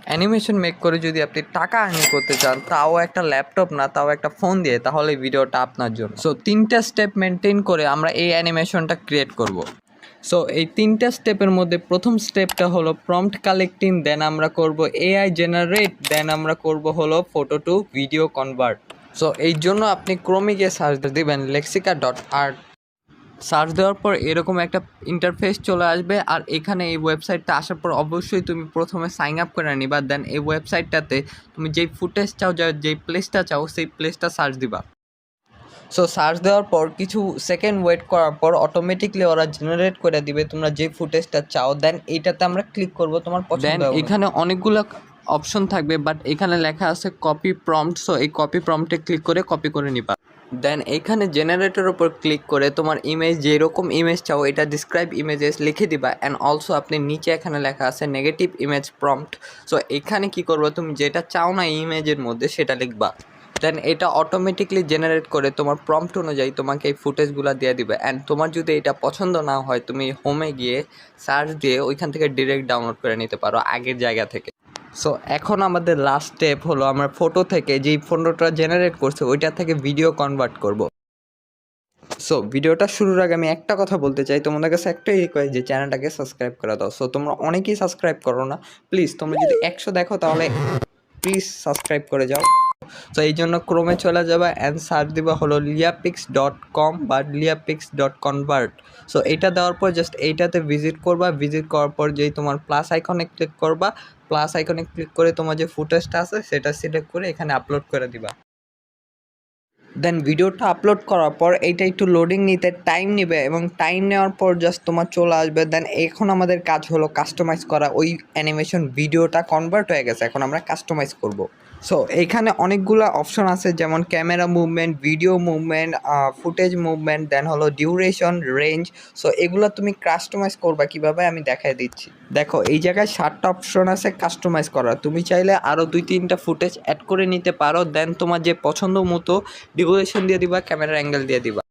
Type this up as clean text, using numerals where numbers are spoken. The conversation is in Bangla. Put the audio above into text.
অ্যানিমেশন মেক করে যদি আপনি টাকা আর্নিং করতে চান, তাও একটা ল্যাপটপ না, তাও একটা ফোন দিয়ে, তাহলে ভিডিওটা আপনার জন্য। সো 3টা স্টেপ মেনটেন করে আমরা এই অ্যানিমেশনটা ক্রিয়েট করব। সো এই 3টা স্টেপের মধ্যে প্রথম স্টেপটা হলো প্রম্পট কালেক্টিং, দেন আমরা করব এআই জেনারেট, দেন আমরা করব হলো photo to video convert. So এই জন্য আপনি ক্রোমে গিয়ে সার্চ দিবেন lexica.art। সার্চ দেওয়ার পর এরকম একটা ইন্টারফেস চলে আসবে, আর এখানে এই ওয়েবসাইটটা আসার পর অবশ্যই তুমি প্রথমে সাইন আপ করে নিবা। দেন এই ওয়েবসাইটটাতে তুমি যেই ফুটেজ চাও, যেই প্লেসটা চাও, সেই প্লেসটা সার্চ দিবা। সো সার্চ দেওয়ার পর কিছু সেকেন্ড ওয়েট করার পর অটোমেটিকলি ওরা জেনারেট করে দিবে তোমরা যে ফুটেজটা চাও। দেন এইটাতে আমরা ক্লিক করব তোমার পছন্দ। দেন এখানে অনেকগুলো অপশন থাকবে, বাট এখানে লেখা আছে কপি প্রম্পট। সো এই কপি প্রম্পটে ক্লিক করে কপি করে নিবা। দেন এখানে জেনারেটর উপর ক্লিক করে তোমার ইমেজ, যেরকম ইমেজ চাও এটা ডিসক্রাইব ইমেজেস লিখে দিবা। অ্যান্ড অলসো আপনি নিচে এখানে লেখা আছে নেগেটিভ ইমেজ প্রম্পট। সো এখানে কি করবো, তুমি যেটা চাও না ইমেজের মধ্যে সেটা লিখবা। দেন এটা অটোমেটিকলি জেনারেট করে তোমার প্রম্পট অনুযায়ী তোমাকে এই ফুটেজগুলো দিয়ে দিবে। অ্যান্ড তোমার যদি এটা পছন্দ না হয়, তুমি হোমে গিয়ে সার্চ দিয়ে ওইখান থেকে ডিরেক্ট ডাউনলোড করে নিতে পারো আগের জায়গা থেকে। সো এখন আমাদের লাস্ট স্টেপ হলো আমরা ফটো থেকে যেই ফটোটা জেনারেট করছে ওইটা থেকে ভিডিও কনভার্ট করব। সো ভিডিওটা শুরুর আগে আমি একটা কথা বলতে চাই, তোমাদের কাছে একটাই রিকোয়েস্ট যে চ্যানেলটাকে সাবস্ক্রাইব করে দাও। সো তোমরা অনেকেই সাবস্ক্রাইব করো না, প্লিজ তোমরা যদি 100 দেখো তাহলে প্লিজ সাবস্ক্রাইব করে যাও। সো এই জন্য ক্রোমে চলে যাবে অ্যান্ড সার্চ দিবা হলো liapix.com বা liapix.convert। সো এটা দেওয়ার পর জাস্ট এইটাতে ভিজিট করবা। ভিজিট করার পর যেই তোমার প্লাস আইকনে ক্লিক করবা, প্লাস আইকনে ক্লিক করে তোমার যে ফুটেজটা আছে সেটা সিলেক্ট করে এখানে আপলোড করে দিবা। দেন ভিডিওটা আপলোড করার পর এইটা একটু লোডিং নিতে টাইম নেবে, এবং টাইম নেওয়ার পর জাস্ট তোমার চলে আসবে। দেন এখন আমাদের কাজ হলো কাস্টমাইজ করা। ওই অ্যানিমেশন ভিডিওটা কনভার্ট হয়ে গেছে, এখন আমরা কাস্টমাইজ করব। সো এইখানে অনেকগুলো অপশন আছে, যেমন camera movement, video movement, footage movement, then হলো ডিউরেশন, রেঞ্জ। সো এগুলো তুমি কাস্টমাইজ করবা কিভাবে আমি দেখাই দিচ্ছি। দেখো এই জায়গায় 7টা অপশন আছে কাস্টমাইজ করার, তুমি চাইলে আরও 2-3টা ফুটেজ অ্যাড করে নিতে পারো। দেন তোমার যে পছন্দ মতো ডিউরেশন দিয়ে দিবা, ক্যামেরা অ্যাঙ্গেল দিয়ে দিবা।